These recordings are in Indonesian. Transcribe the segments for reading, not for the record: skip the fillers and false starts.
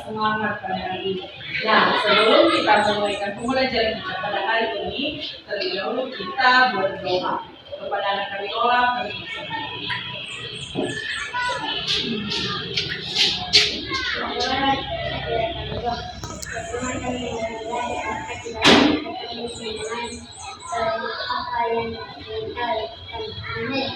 semangat pada hari ini. Nah, sebelum kita memulaikan pembelajaran kita pada hari ini, terlebih dahulu kita berdoa. Kepada anak kami doa, kami bersama. Amin.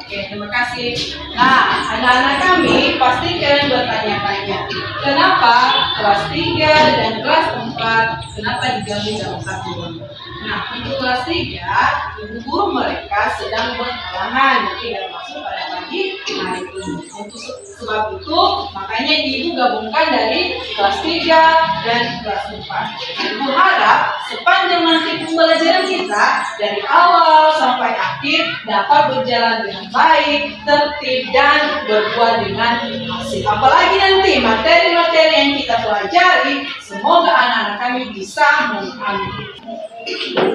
Oke, terima kasih. Nah, anak-anak kami pasti kalian bertanya-tanya, kenapa kelas 3 dan kelas 4 kenapa digabung dalam satu ruangan? Nah, untuk kelas 3, ibu guru mereka sedang berhalangan, tidak masuk pada pagi hari ini. Untuk sebab itu, makanya ibu gabungkan dari kelas 3 dan kelas 4. Ibu harap sepanjang nanti pembelajaran kita dari awal sampai akhir dapat berjalan dengan baik, tertib, dan berbuat dengan hasil. Apalagi nanti materi-materi yang kita pelajari, semoga anak-anak kami bisa memahami.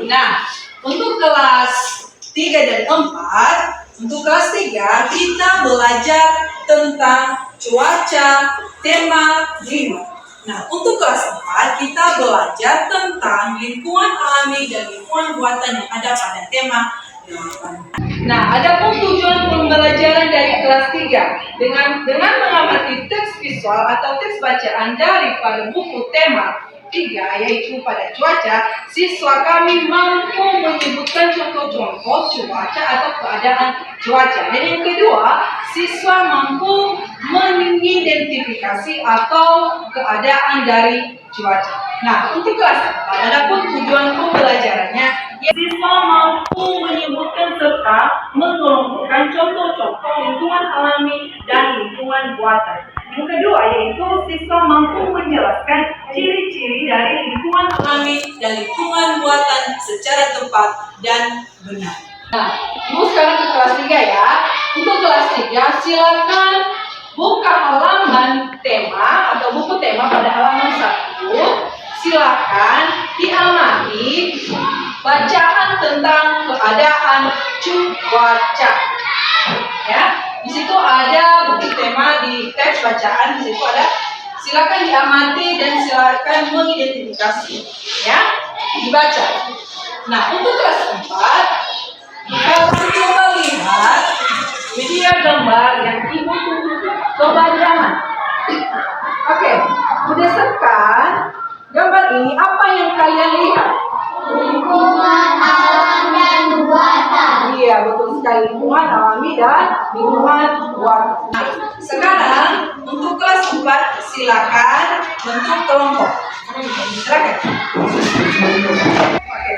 Nah, untuk kelas 3 dan 4, untuk kelas 3 kita belajar tentang cuaca, tema 5. Nah, untuk kelas 4 kita belajar tentang lingkungan alami dan lingkungan buatan yang ada pada tema 8. Nah, adapun tujuan pembelajaran dari kelas 3 dengan mengamati teks visual atau teks bacaan daripada buku tema 3, yaitu pada cuaca, siswa kami mampu menyebutkan contoh-contoh cuaca atau keadaan cuaca. Dan yang kedua, siswa mampu mengidentifikasi atau keadaan dari cuaca. Nah, untuk kelas 4, adapun tujuan pembelajarannya, siswa mampu menyebutkan serta mengelompokkan contoh-contoh lingkungan alami dan lingkungan buatan. Yang kedua, yaitu siswa mampu menjelaskan ciri-ciri dari lingkungan alami dan lingkungan buatan secara tepat dan benar. Nah, ibu sekarang ke kelas 3 ya. Untuk kelas 3, silakan buka halaman tema atau buku tema pada halaman 1. Silakan diamati bacaan tentang keadaan cuaca. Ya, di situ ada buku tema di teks bacaan, di situ ada. Silakan diamati dan silakan mengidentifikasi, ya, dibaca. Nah, untuk kelas 4, kalian coba lihat media gambar yang ibu tunjukkan. Coba jangan. Oke, berdasarkan gambar ini, apa yang kalian lihat? Lingkungan alam dan buatan. Iya, betul sekali, lingkungan alami dan lingkungan buatan. Nah, sekarang untuk kelas 4 silakan bentuk kelompok. Silakan. Oke.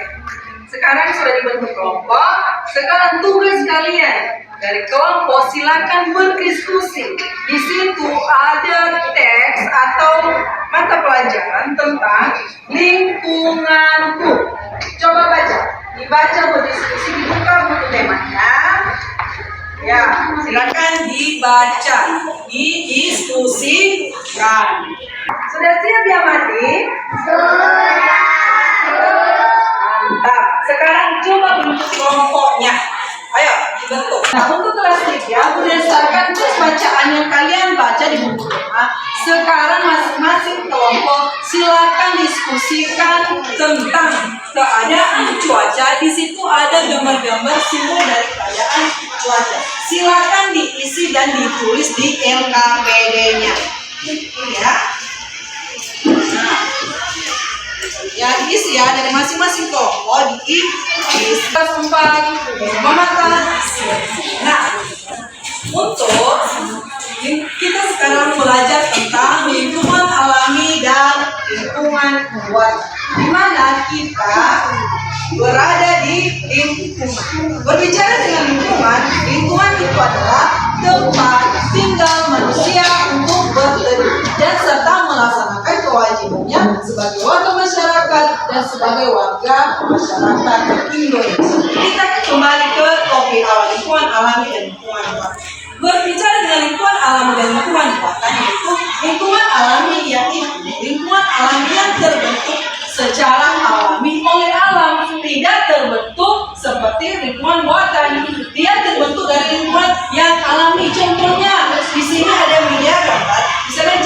Sekarang sudah dibentuk kelompok. Sekarang tugas kalian dari kelompok silakan berdiskusi. Di situ ada teks atau mata pelajaran tentang lingkunganku. Coba baca, dibaca, berdiskusi, dibuka buku temanya. Ya, silakan dibaca, didiskusikan. Sudah siap diamati? Sudah. Mantap. Sekarang coba bentuk kelompoknya. Ayo, dibentuk. Nah, untuk kelas 3, berdasarkan teks bacaan yang kalian baca di buku tema, sekarang masing-masing kelompok silakan diskusikan tentang keadaan cuaca. Di situ ada gambar-gambar simbol dari keadaan cuaca. Silakan diisi dan ditulis di LKPD-nya. Ya. Nah, ya diisi ya dari masing-masing kelompok diisi. Kelas 4 memata. Nah, untuk kita sekarang belajar tentang lingkungan alami dan lingkungan buatan, di mana kita berada di lingkungan. Berbicara dengan lingkungan, lingkungan itu adalah tempat tinggal manusia untuk berteduh dan serta melaksanakan kewajibannya sebagai warga masyarakat dan sebagai warga masyarakat Indonesia. Kita kembali ke topik awal, lingkungan alami dan lingkungan buatan. Berbicara dengan lingkungan alami dan lingkungan buatan, yaitu lingkungan alami yaitu lingkungan alami yang terbentuk secara alami oleh alam, tidak terbentuk seperti lingkungan buatan. Dia terbentuk dari lingkungan yang alami. Contohnya di sini ada media gambar, misalnya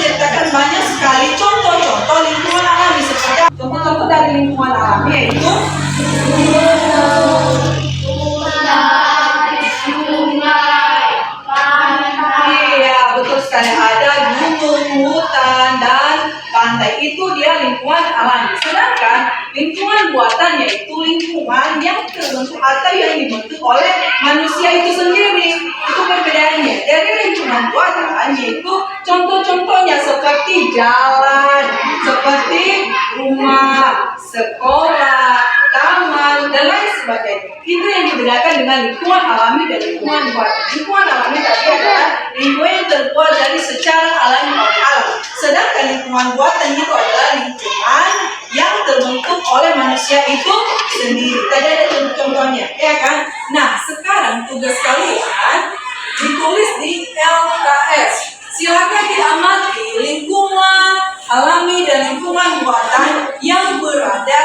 ya lingkungan alami. Sedangkan lingkungan buatan yaitu lingkungan yang terbentuk atau yang dibentuk oleh manusia itu sendiri. Itu perbedaannya. Dari lingkungan buatan yaitu contoh-contohnya seperti jalan, seperti rumah, sekolah, taman, dan lain sebagainya. Itu yang dibedakan dengan lingkungan alami dan lingkungan buatan. Lingkungan alami tadi adalah lingkungan yang terbuat dari secara alami oleh alam. Sedangkan lingkungan buatan itu adalah lingkungan yang terbentuk oleh manusia itu sendiri. Tadi ada contoh-contohnya, ya kan? Nah, sekarang tugas kalian ditulis di LKS. Silakan diamati lingkungan alami dan lingkungan buatan yang berada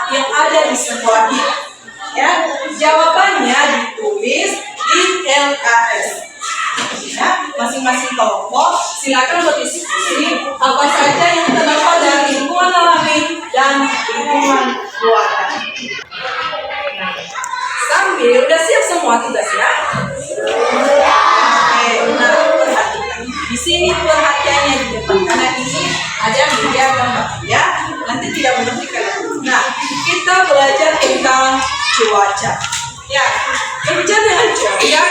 yang ada di sekolah kita. Ya, jawabannya ditulis di LKS. Ya, masing-masing kelompok silakan berdiskusi apa saja yang terdapat dari lingkungan alami dan lingkungan buatan. Sambil udah siap semua tugasnya? Oke, nah perhatikan. Di sini perhatiannya di depan karena ini ada media gambar ya. Nanti tidak mengerti kalian. Nah, kita belajar tentang cuaca. Ya, berbicara dengan cuaca.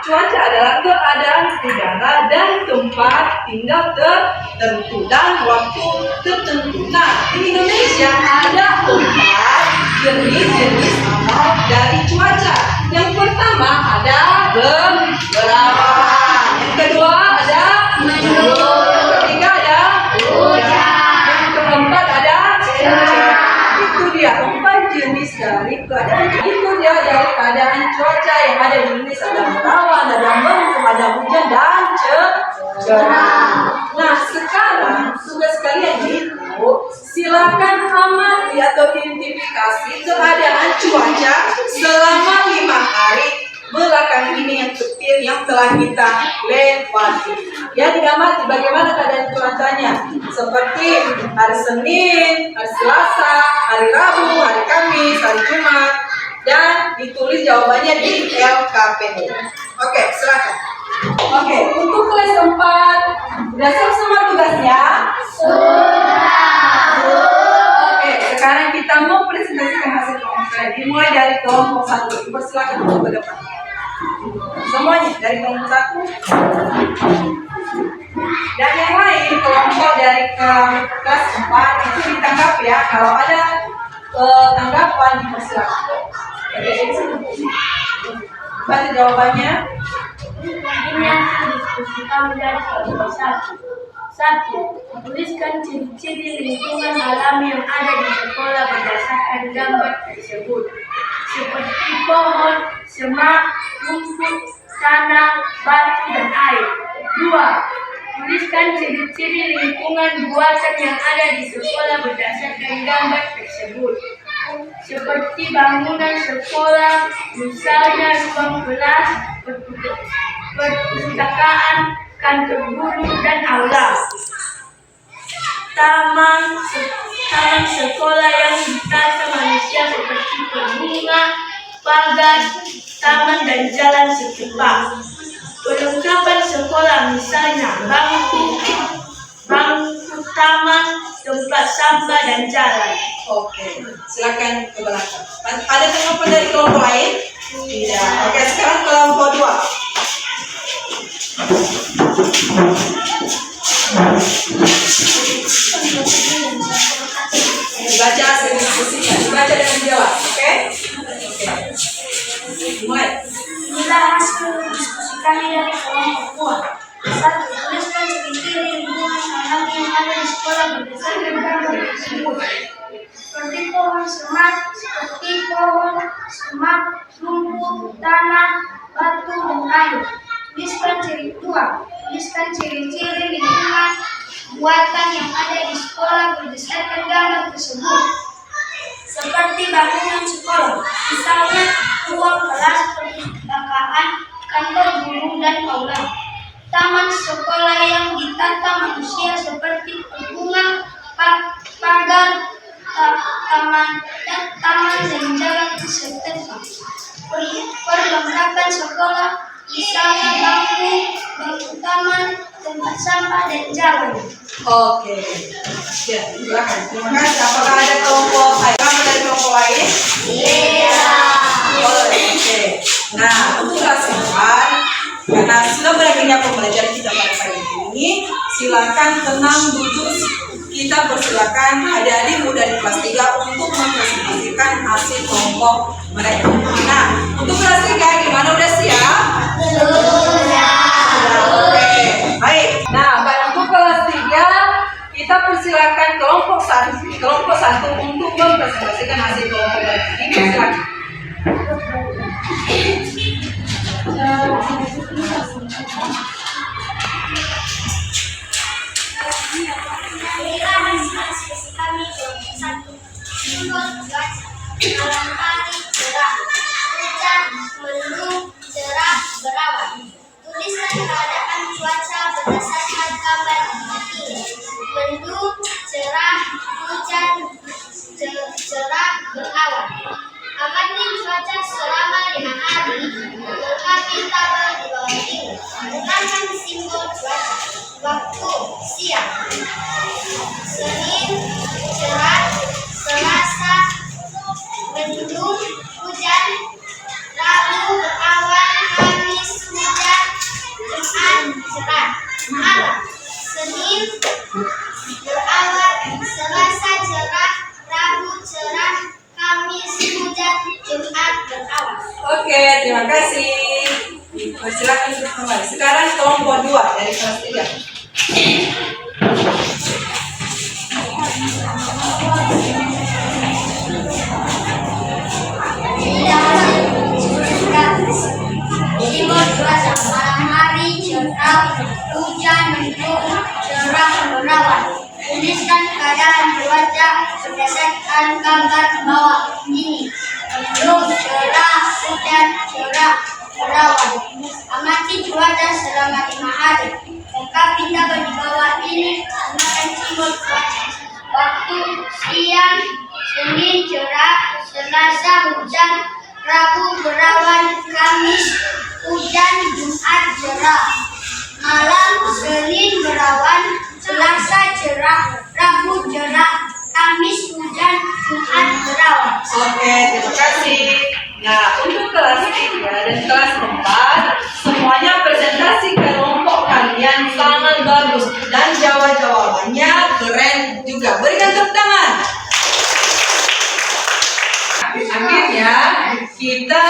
Cuaca adalah keadaan udara dan tempat tinggal tertentu dan waktu tertentu. Nah, di Indonesia ada 4 jenis amal dari cuaca. Yang pertama ada beberapa. Yang kedua ada mendung. Yang ketiga ada hujan. Yang keempat ada cerah. Itu dia 4 jenis dari keadaan. Itu dia dari keadaan cuaca yang ada di Indonesia. Ada berawan, ada mendung, ada hujan dan cerah. Nah, sekarang tugas kalian itu silakan amati atau identifikasi keadaan cuaca selama 5 hari belakang ini yang telah kita lewati. Ya, diamati bagaimana keadaan cuacanya. Seperti hari Senin, hari Selasa, hari Rabu, hari Kamis, hari Jumat. Dan ditulis jawabannya di LKPD. Oke, silakan. Oke, untuk kelas 4 sudah siap semua tugasnya? Sudah. Oke, sekarang kita mau presentasikan hasil kelompok kalian. Dimulai dari kelompok 1. Persilakan untuk ke depan. Semuanya dari kelompok 1. Dan yang lain kelompok dari kelas 4 itu ditangkap ya. Kalau ada tanggapan dipersilakan. Baca jawabannya. Ini yang didiskusikan dari kelompok 1. 1. Tuliskan ciri-ciri lingkungan alami yang ada di sekolah berdasarkan gambar tersebut, seperti pohon, semak, rumput, tanah, batu, dan air. 2. Tuliskan ciri-ciri lingkungan buatan yang ada di sekolah berdasarkan gambar tersebut, seperti bangunan sekolah, misalnya ruang kelas, perpustakaan, kantor guru, dan aula. Taman sekolah yang ditata manusia seperti bunga, pagar, taman, dan jalan setempat. Perlengkapan sekolah misalnya bangku, taman, tempat sampah, dan jalan. Oke, silakan ke belakang. Ada tanggapan dari kelompok lain? Tidak. Oke, sekarang kelompok 2. Baca hasil diskusinya, dibaca dengan jelas, oke? Mulai. Inilah hasil diskusi kami dari kelompok 2. 1. Tuliskan ciri-ciri lingkungan alami yang ada di sekolah berdasarkan gambar tersebut, seperti pohon, semak, rumput, tanah, batu, dan air. Tuliskan ciri-ciri lingkungan buatan yang ada di sekolah berdasarkan gambar tersebut, seperti bangunan sekolah, misalnya ruang kelas, perpustakaan, kantor guru, dan aula. Taman sekolah yang ditata manusia seperti bunga, pagar, taman, dan jalan setempat. Perlengkapan sekolah misalnya bangku, taman, tempat sampah, dan jalan. Oke. Ya, silakan. Terima kasih. Apakah ada kelompok dari kelompok lain? Iya. Boleh. Oke. Nah, untuk kelas 4, karena sudah berakhirnya pembelajaran kita pada pagi ini, silakan tenang duduk. Kita persilakan adik-adik muda di kelas 3 untuk mempresentasikan hasil kelompok mereka. Nah, untuk kelas 3 gimana, udah siap? Sudah. Oke. Baik. Nah, untuk kelas 3 kita persilakan kelompok satu untuk mempresentasikan hasil kelompok mereka. Ini silakan. Inilah hasil diskusi kami kelompok 1. Simbol cuaca. Malam hari cerah, hujan, mendung, cerah, berawan. Tuliskan keadaan cuaca berdasarkan gambar ini. Mendung, cerah, hujan, cerah, berawan. Amati cuaca selama 5 hari. Lengkapi tabel di bawah ini. Gunakan simbol cuaca. Waktu siang. Senin, cerah. Selasa, mendung, hujan. Rabu, berawan. Kamis, hujan. Jumat, cerah. Malam. Senin, berawan. Selasa, cerah. Rabu, cerah. Kamis, hujan. Jumat, berawan. Oke, terima kasih. Silakan duduk kembali. Sekarang kelompok 2 dari kelas 3. Simbol cuaca malam hari cerah, hujan, mendung, cerah, berawan. Tuliskan keadaan cuaca berdasarkan gambar bawah ini. Mendung, cerah, hujan, cerah, berawan. Amati cuaca selama 5 hari. Lengkapi tabel di bawah ini. Gunakan simbol cuaca. Waktu siang, Senin cerah, Selasa hujan, Rabu berawan, Kamis hujan, Jumat cerah. Malam Senin berawan, Selasa cerah, Rabu cerah, Kamis hujan, Jumat berawan. Oke, terima kasih. Nah, untuk kelas 3 dan kelas 4, semuanya presentasi kelompok kalian sangat bagus dan jawabannya keren juga. Berikan tepuk tangan. Akhirnya kita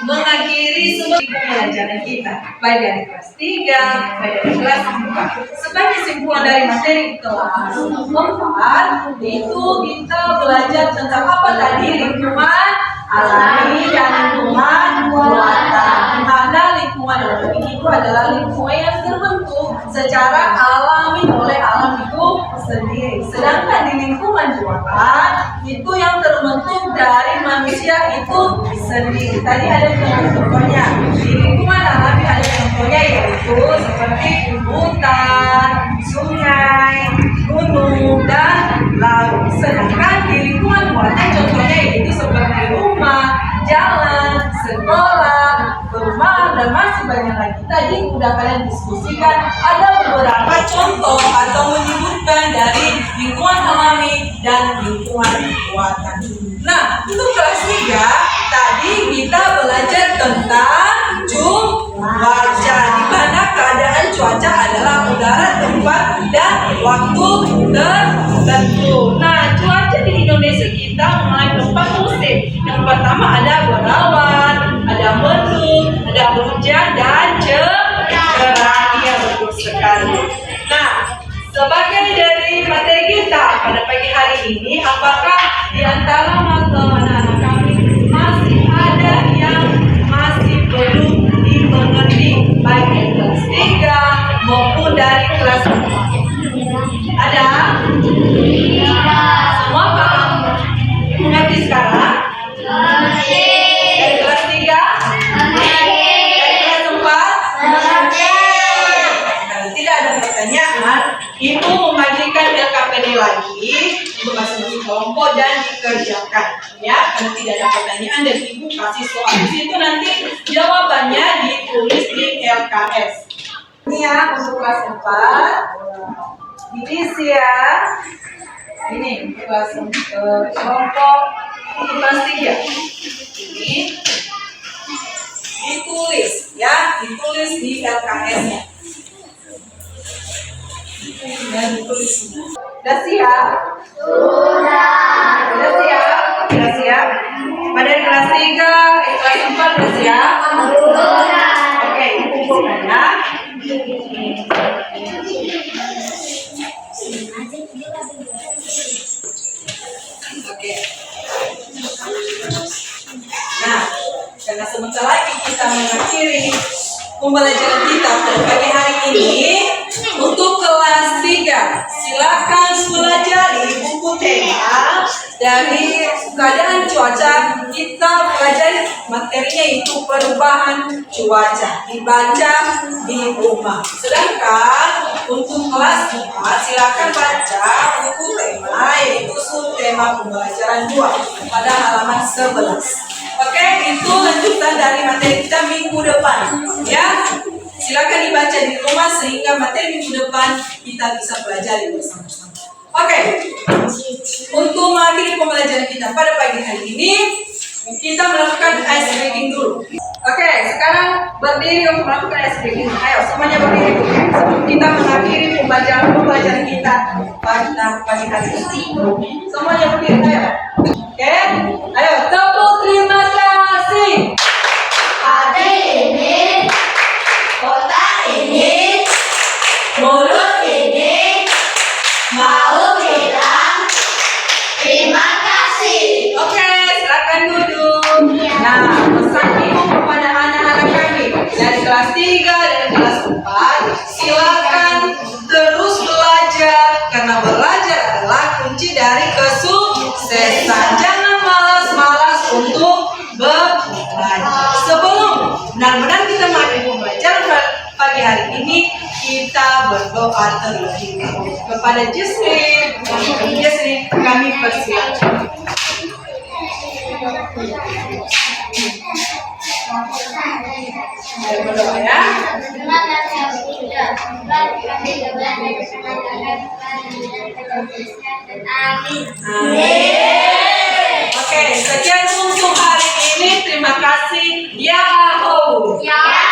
mengakhiri semua pembelajaran kita, baik dari kelas 3, baik dari kelas 4. Sebagai kesimpulan dari materi kelas 4, itu kita belajar tentang apa tadi? Lingkungan alami dan lingkungan buatan. Ada lingkungan alami itu adalah lingkungan yang terbentuk secara alami oleh alam itu sendiri. Sedangkan di lingkungan buatan itu yang terbentuk dari manusia itu sendiri. Tadi ada contoh-contohnya. Di lingkungan alami ada contohnya yaitu seperti hutan, sungai, gunung, dan laut. Sedangkan di lingkungan buatan contohnya yaitu seperti rumah, jalan, sekolah, rumah, dan masih banyak lagi. Tadi udah kalian diskusikan ada beberapa contoh atau menyebutkan dari lingkungan alami dan lingkungan buatan. Nah, untuk kelas 3 tadi kita belajar tentang cuaca, di mana keadaan cuaca adalah udara, tempat, dan waktu tertentu. Nah, cuaca di Indonesia kita memiliki 4 musim. Yang pertama ada berawan, ada mendung, ada hujan, dan cerah. Iya, betul sekali. Nah, sebagai dari materi kita pada pagi hari ini, apakah di antara anak-anak kami masih ada yang masih belum dimengerti, baik dari kelas 3 maupun dari kelas 4? Ada? Semua paham? Mengerti sekarang? Dari kelas 3? Dari kelas 4? Tidak ada pertanyaan. Ibu membagikan LKPD lagi untuk masing-masing kelompok dan dikerjakan, ya. Kalau tidak ada pertanyaan dan ibu kasih soal di situ, nanti jawabannya ditulis di LKS. Ini ya untuk kelas 4. Ini ya. Ini kelas kelompok untuk kelas 3. Ini ditulis ya, ditulis di LKS-nya. Ya, ditulis. Sudah siap? Sudah siap? Sudah siap? Pada yang kelas 3, kelas 4 sudah siap? Oke, kumpulkan ya. Oke. Nah, karena sebentar lagi kita mengakhiri pembelajaran kita pada pagi hari ini. Untuk kelas 3, silakan pelajari buku tema dari keadaan cuaca. Kita pelajari materinya itu perubahan cuaca, dibaca di rumah. Sedangkan untuk kelas 4, silakan baca buku tema yaitu subtema pembelajaran 2 pada halaman 11. Oke, itu lanjutan dari materi kita minggu depan ya. Silakan dibaca di rumah sehingga materi minggu depan kita bisa pelajari bersama-sama. Oke, untuk mengakhiri pembelajaran kita pada pagi hari ini, kita melakukan ice breaking dulu. Oke, sekarang berdiri untuk melakukan ice breaking. Ayo, semuanya berdiri sebelum kita mengakhiri pembelajaran kita pada pagi hari ini. Semuanya berdiri, ayo. Oke, ayo tepuk terima kasih. Hari ini, kota ini, Mulut ini mau bilang terima kasih. Oke, silakan duduk. Nah, pesan ibu kepada anak-anak kami dari kelas 3 dan kelas 4, silakan terus belajar karena belajar adalah kunci dari kesuksesan. Jangan malas-malas untuk belajar. Sebelum benar-benar kita mengakhiri pembelajaran pagi hari ini, kita berdoa terlebih dahulu kepada Jesslyn. Jesslyn, kami persilakan. Berdoa ya. Amin. Oke, sekian untuk hari ini. Terima kasih. Yahoo. Ya.